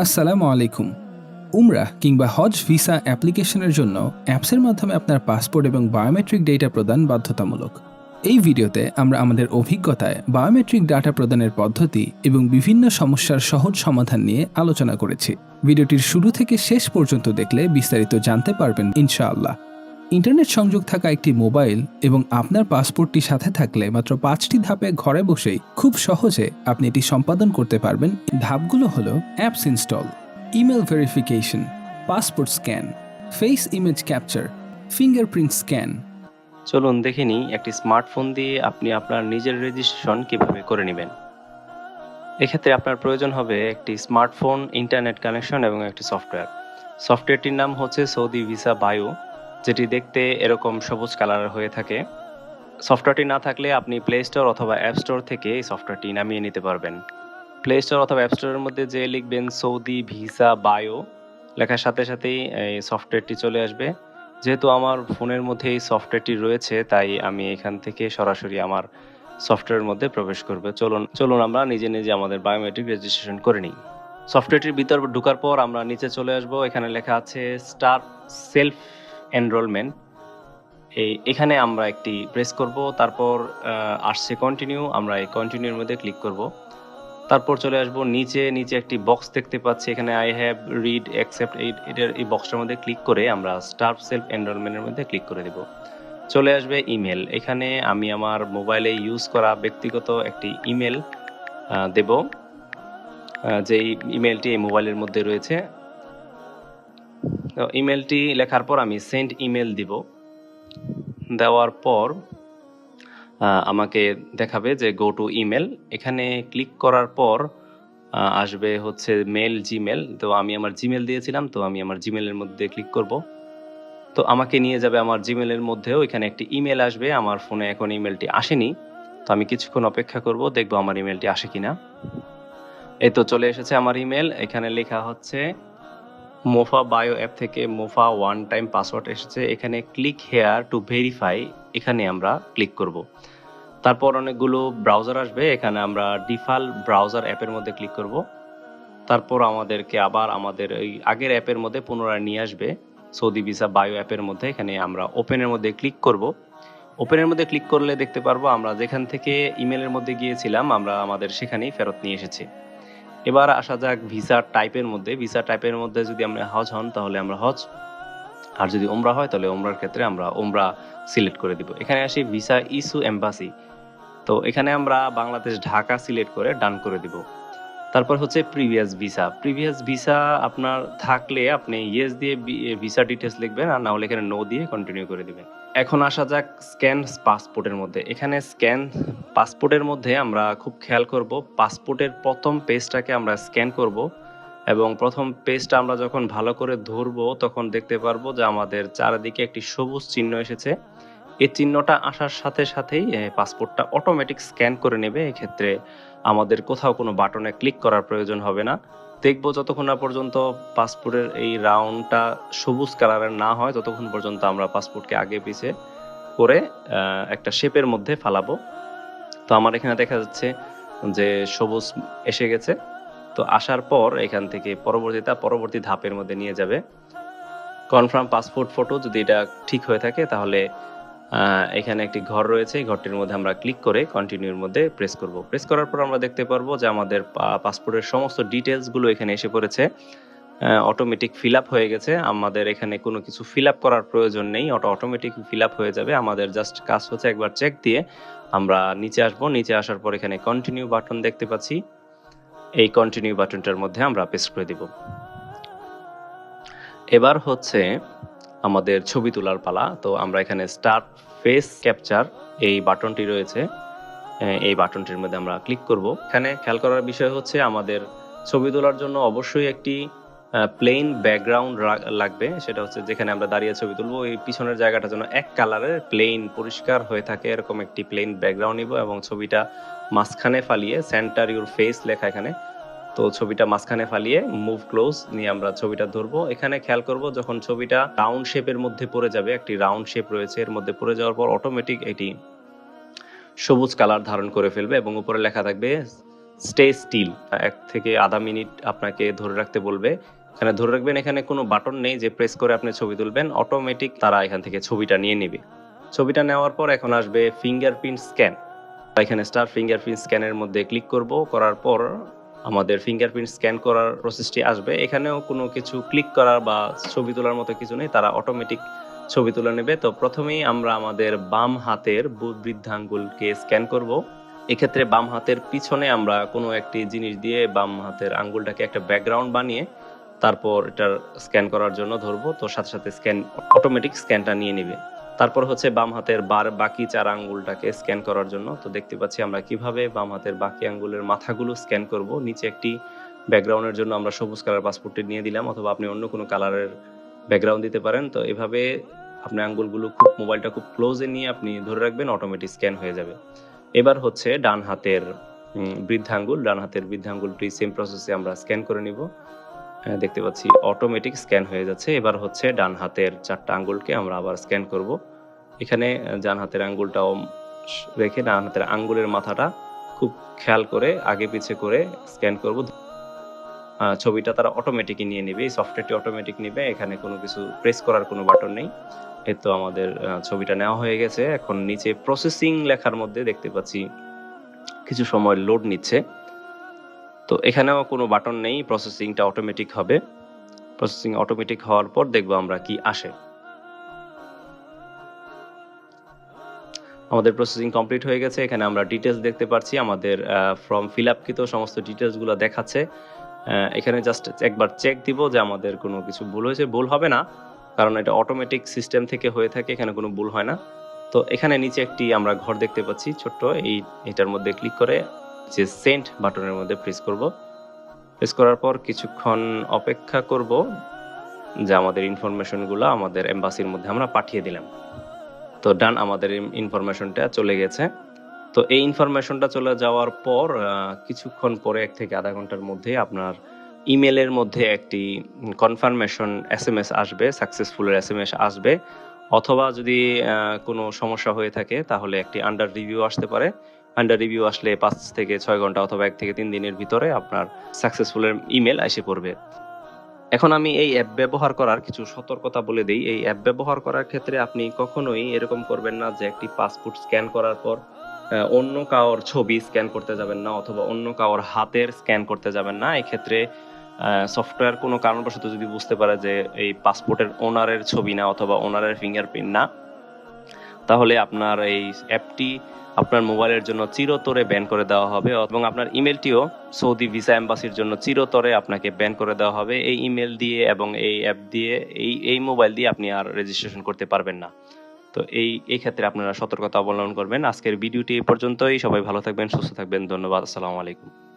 আসসালামু আলাইকুম। উমরাহ কিংবা হজ ভিসা অ্যাপ্লিকেশনের জন্য অ্যাপসের মাধ্যমে আপনার পাসপোর্ট এবং বায়োমেট্রিক ডেটা প্রদান বাধ্যতামূলক। এই ভিডিওতে আমরা আমাদের অভিজ্ঞতায় বায়োমেট্রিক ডাটা প্রদানের পদ্ধতি এবং বিভিন্ন সমস্যার সহজ সমাধান নিয়ে আলোচনা করেছি। ভিডিওটির শুরু থেকে শেষ পর্যন্ত দেখলে বিস্তারিত জানতে পারবেন ইনশাআল্লাহ। ইন্টারনেট সংযোগ থাকা একটি মোবাইল এবং আপনার পাসপোর্টটি সাথে থাকলে মাত্র 5টি ধাপে ঘরে বসেই খুব সহজে আপনি এটি সম্পাদন করতে পারবেন। ধাপগুলো হলো apps install, email verification, passport scan, face image capture, fingerprint scan. চলুন দেখে নিই একটি স্মার্টফোন দিয়ে আপনি আপনার নিজের রেজিস্ট্রেশন কিভাবে করে নেবেন। এক্ষেত্রে আপনার প্রয়োজন হবে একটি স্মার্টফোন, ইন্টারনেট কানেকশন এবং একটি সফটওয়্যার। সফটওয়্যারটির নাম হচ্ছে সৌদি ভিসা বায়ো, যেটি দেখতে এরকম সবুজ কালারের হয়ে থাকে। সফটওয়্যারটি না থাকলে আপনি প্লে স্টোর অথবা অ্যাপ স্টোর থেকে এই সফটওয়্যারটি নামিয়ে নিতে পারবেন। প্লে স্টোর অথবা অ্যাপ স্টোরের মধ্যে যে লিখবেন সৌদি ভিসা বায়ো, লেখার সাথে সাথেই এই সফটওয়্যারটি চলে আসবে। যেহেতু আমার ফোনের মধ্যে এই সফটওয়্যারটি রয়েছে, তাই আমি এখান থেকে সরাসরি আমার সফটওয়্যারের মধ্যে প্রবেশ করব। চলুন আমরা নিজে নিজে আমাদের বায়োমেট্রিক রেজিস্ট্রেশন করে নিই। সফটওয়্যারটির ভিতর ঢোকার পর আমরা নিচে চলে আসব। এখানে লেখা আছে স্টার সেলফ এনরোলমেন্ট। এখানে আমরা একটি প্রেস করব, তারপর আসছে কন্টিনিউ, আমরা এই কন্টিনিউর মধ্যে ক্লিক করব। তারপর চলে আসবো নিচে একটি বক্স দেখতে পাচ্ছি, এখানে আই হ্যাভ রিড অ্যাকসেপ্ট, এই বক্সটার মধ্যে ক্লিক করে আমরা স্টার সেলফ এনরোলমেন্টের মধ্যে ক্লিক করে দেব। চলে আসবে ইমেল। এখানে আমি আমার মোবাইলে ইউজ করা ব্যক্তিগত একটি ইমেল দেব, যে ইমেলটি এই মোবাইলের মধ্যে রয়েছে। তো ইমেলটি লেখার পর আমি সেন্ড ইমেল দিব। দেওয়ার পর আমাকে দেখাবে যে গো টু ইমেল। এখানে ক্লিক করার পর আসবে হচ্ছে মেল, জিমেল। তো আমি আমার জিমেল দিয়েছিলাম, তো আমি আমার জিমেলের মধ্যে ক্লিক করব। তো আমাকে নিয়ে যাবে আমার জিমেলের মধ্যেও, এখানে একটি ইমেল আসবে। আমার ফোনে এখন ইমেলটি আসেনি, তো আমি কিছুক্ষণ অপেক্ষা করব, দেখবো আমার ইমেলটি আসে কিনা। এই তো চলে এসেছে আমার ইমেল। এখানে লেখা হচ্ছে মোফা বায়ো অ্যাপ থেকে মোফা ওয়ান টাইম পাসওয়ার্ড এসেছে। এখানে ক্লিক হেয়ার টু ভেরিফাই, এখানে আমরা ক্লিক করব। তারপর অনেকগুলো ব্রাউজার আসবে, এখানে আমরা ডিফল্ট ব্রাউজার অ্যাপের মধ্যে ক্লিক করব। তারপর আমাদেরকে আবার আমাদের এই আগের অ্যাপের মধ্যে পুনরায় নিয়ে আসবে, সৌদি ভিসা বায়ো অ্যাপের মধ্যে। এখানে আমরা ওপেনের মধ্যে ক্লিক করব। ওপেনের মধ্যে ক্লিক করলে দেখতে পারবো আমরা যেখান থেকে ইমেলের মধ্যে গিয়েছিলাম, আমরা আমাদের সেখানেই ফেরত নিয়ে এসেছি। এবার আসা যাক ভিসা টাইপের মধ্যে। ভিসা টাইপের মধ্যে যদি আমরা হজ হন তাহলে আমরা হজ, আর যদি ওমরা হয় তাহলে ওমরার ক্ষেত্রে আমরা ওমরা সিলেক্ট করে দিব। এখানে আসি ভিসা ইস্যু এম্বাসি, তো এখানে আমরা বাংলাদেশ ঢাকা সিলেক্ট করে ডান করে দিব। তারপর হচ্ছে প্রিভিয়াস ভিসা আপনার থাকলে আপনি ইয়েস দিয়ে ভিসা ডিটেলস লিখবেন, আর না হলে এখানে নো দিয়ে কন্টিনিউ করে দিবেন। এখন আসা যাক স্ক্যান পাসপোর্টের মধ্যে। এখানে স্ক্যান পাসপোর্টের মধ্যে আমরা খুব খেয়াল করব, পাসপোর্টের প্রথম পেজটাকে আমরা স্ক্যান করব, এবং প্রথম পেজটা আমরা যখন ভালো করে ধরবো তখন দেখতে পারবো যে আমাদের চারিদিকে একটি সবুজ চিহ্ন এসেছে। এই চিহ্নটা আসার সাথে সাথেই পাসপোর্টটা অটোমেটিক স্ক্যান করে নেবে। এক্ষেত্রে আমাদের কোথাও কোনো বাটনে ক্লিক করার প্রয়োজন হবে না। দেখবো যতক্ষণ না পর্যন্ত পাসপোর্টের এই রাউন্ডটা সবুজ কালারের না হয়, ততক্ষণ পর্যন্ত আমরা পাসপোর্টকে আগে পিছে করে একটা শেপের মধ্যে ফালাবো। তো আমার এখানে দেখা যাচ্ছে যে সবুজ এসে গেছে। তো আসার পর এখান থেকে পরবর্তী ধাপের মধ্যে নিয়ে যাবে। কনফার্ম পাসপোর্ট ফটো, যদি এটা ঠিক হয়ে থাকে তাহলে এখানে একটি ঘর রয়েছে, এই ঘরটির মধ্যে আমরা ক্লিক করে কন্টিনিউর মধ্যে প্রেস করব। প্রেস করার পর আমরা দেখতে পারবো যে আমাদের পাসপোর্টের সমস্ত ডিটেলসগুলো এখানে এসে পড়েছে, অটোমেটিক ফিল আপ হয়ে গেছে। আমাদের এখানে কোনো কিছু ফিল আপ করার প্রয়োজন নেই, অটোমেটিক ফিল আপ হয়ে যাবে। আমাদের জাস্ট কাজ হচ্ছে একবার চেক দিয়ে আমরা নিচে আসবো। নিচে আসার পর এখানে কন্টিনিউ বাটন দেখতে পাচ্ছি, এই কন্টিনিউ বাটনটার মধ্যে আমরা প্রেস করে দিব। এবার হচ্ছে আমাদের ছবি তোলার পালা। তো আমরা এখানে স্টার্ট ফেস ক্যাপচার এই বাটনটি রয়েছে, এই বাটনটির মধ্যে আমরা ক্লিক করব। এখানে খেয়াল করার বিষয় হচ্ছে আমাদের ছবি তোলার জন্য অবশ্যই একটি প্লেন ব্যাকগ্রাউন্ড লাগবে। সেটা হচ্ছে যেখানে আমরা দাঁড়িয়ে ছবি তুলবো, এই পিছনের জায়গাটা যেন এক কালারের প্লেন পরিষ্কার হয়ে থাকে, এরকম একটি প্লেন ব্যাকগ্রাউন্ড নিব এবং ছবিটা মাঝখানে ফালিয়ে সেন্টার ইউর ফেস লেখা এখানে, তো ছবিটা মাঝখানে ফালিয়ে মুভ ক্লোজ নিয়ে আমরা ছবিটা ধরবো। এখানে খেয়াল করব যখন ছবিটা রাউন্ড শেপের মধ্যে পড়ে যাবে, একটি রাউন্ড শেপ রয়েছে এর মধ্যে পড়ে যাওয়ার পর অটোমেটিক এটি সবুজ কালার ধারণ করে ফেলবে এবং উপরে লেখা থাকবে স্টে স্টিল। 1 থেকে আধা মিনিট আপনাকে ধরে রাখতে বলবে। এখানে ধরে রাখবেন, এখানে কোনো বাটন নেই যে প্রেস করে আপনি ছবি তুলবেন, অটোমেটিক তারা এখান থেকে ছবিটা নিয়ে নেবে। ছবিটা নেওয়ার পর এখন আসবে ফিঙ্গারপ্রিন্ট স্ক্যান। এখানে স্টার ফিঙ্গারপ্রিন্ট স্ক্যানের মধ্যে ক্লিক করব, করার পর আমাদের ফিঙ্গারপ্রিন্ট স্ক্যান করার প্রসেসটি আসবে। এখানেও কোনো কিছু ক্লিক করার বা ছবি তোলার মতো কিছু নেই, তারা অটোমেটিক ছবি তুলে নেবে। তো প্রথমেই আমরা আমাদের বাম হাতের বৃদ্ধাঙ্গুলকে স্ক্যান করব। এক্ষেত্রে বাম হাতের পিছনে আমরা কোনো একটি জিনিস দিয়ে বাম হাতের আঙ্গুলটাকে একটা ব্যাকগ্রাউন্ড বানিয়ে তারপর এটার স্ক্যান করার জন্য ধরবো। তো সাথে সাথে অটোমেটিক স্ক্যানটা নিয়ে নেবে। তারপর হচ্ছে বাম হাতের বাকি 4 আঙ্গুলটাকে স্ক্যান করার জন্য। তো দেখতে পাচ্ছি আমরা কিভাবে বাম হাতের বাকি আঙ্গুলের মাথাগুলো স্ক্যান করব। নিচে একটি ব্যাকগ্রাউন্ডের জন্য আমরা সবুজ কালার পাসপোর্টটি নিয়ে দিলাম, অথবা আপনি অন্য কোনো কালারের ব্যাকগ্রাউন্ড দিতে পারেন। তো এভাবে আপনি আঙ্গুলগুলো মোবাইলটা খুব ক্লোজে নিয়ে আপনি ধরে রাখবেন, অটোমেটিক স্ক্যান হয়ে যাবে। এবার হচ্ছে ডান হাতের বৃদ্ধাঙ্গুলটি সেম প্রসেসে আমরা স্ক্যান করে নিব। দেখতে পাচ্ছি অটোমেটিক স্ক্যান হয়ে যাচ্ছে। এবার হচ্ছে ডান হাতের 4টা আঙ্গুলকে আমরা আবার স্ক্যান করব। এখানে ডান হাতের আঙ্গুলটাও রেখে ডান হাতের আঙ্গুলের মাথাটা খুব খেয়াল করে আগে পিছে করে স্ক্যান করব। ছবিটা তারা অটোমেটিকই নিয়ে নেবে, এই সফটওয়্যারটি অটোমেটিক নেবে, এখানে কোনো কিছু প্রেস করার কোনো বাটন নেই। এই তো আমাদের ছবিটা নেওয়া হয়ে গেছে। এখন নিচে প্রসেসিং লেখার মধ্যে দেখতে পাচ্ছি কিছু সময় লোড নিচ্ছে। তো এখানেও কোনো বাটন নেই, প্রসেসিংটা অটোমেটিক হবে। প্রসেসিং অটোমেটিক হওয়ার পর দেখবো আমরা কি আসে। আমাদের প্রসেসিং কমপ্লিট হয়ে গেছে। এখানে আমরা ডিটেলস দেখতে পাচ্ছি, আমাদের ফর্ম ফিল আপকৃত সমস্ত ডিটেলসগুলো দেখাচ্ছে। এখানে জাস্ট একবার চেক দিব যে আমাদের কোনো কিছু ভুল হয়েছে। ভুল হবে না, কারণ এটা অটোমেটিক সিস্টেম থেকে হয়ে থাকে, এখানে কোনো ভুল হয় না। তো এখানে নিচে একটি আমরা ঘর দেখতে পাচ্ছি ছোট্ট, এটার মধ্যে ক্লিক করে যে সেন্ড বাটনের মধ্যে প্রেস করব। প্রেস করার পর কিছুক্ষণ অপেক্ষা করব যে আমাদের ইনফরমেশনগুলো আমাদের এম্বাসির মধ্যে আমরা পাঠিয়ে দিলাম। তো ডান, আমাদের ইনফরমেশনটা চলে গেছে। তো এই ইনফরমেশনটা চলে যাওয়ার পর কিছুক্ষণ পরে 1 থেকে আধা ঘন্টার মধ্যে আপনার ইমেলের মধ্যে একটি কনফার্মেশন SMS আসবে, সাকসেসফুলের SMS আসবে। অথবা যদি কোনো সমস্যা হয়ে থাকে তাহলে একটি আন্ডার রিভিউ আসতে পারে। আন্ডার রিভিউ আসলে 5 থেকে 6 ঘন্টা অথবা 1 থেকে 3 দিনের ভিতরে আপনার সাকসেসফুলের ইমেল এসে পড়বে। এখন আমি এই অ্যাপ ব্যবহার করার কিছু সতর্কতা বলে দেই। এই অ্যাপ ব্যবহার করার ক্ষেত্রে আপনি কখনোই এরকম করবেন না যে একটি পাসপোর্ট স্ক্যান করার পর অন্য কারোর ছবি স্ক্যান করতে যাবেন না, অথবা অন্য কারোর হাতের স্ক্যান করতে যাবেন না। এক্ষেত্রে সফটওয়্যার কোনো কারণবশত যদি বুঝতে পারে যে এই পাসপোর্টের ওনারের ছবি না অথবা ওনারের ফিঙ্গারপ্রিন্ট না, তাহলে আপনার এই অ্যাপটি আপনার মোবাইলের জন্য চিরতরে ব্যান করে দেওয়া হবে, এবং আপনার ইমেলটিও সৌদি ভিসা এম্বাসির জন্য চিরতরে আপনাকে ব্যান করে দেওয়া হবে। এই ইমেল দিয়ে এবং এই অ্যাপ দিয়ে এই মোবাইল দিয়ে আপনি আর রেজিস্ট্রেশন করতে পারবেন না। তো এই ক্ষেত্রে আপনারা সতর্কতা অবলম্বন করবেন। আজকের ভিডিওটি এই পর্যন্তই। সবাই ভালো থাকবেন, সুস্থ থাকবেন। ধন্যবাদ। আসসালামু আলাইকুম।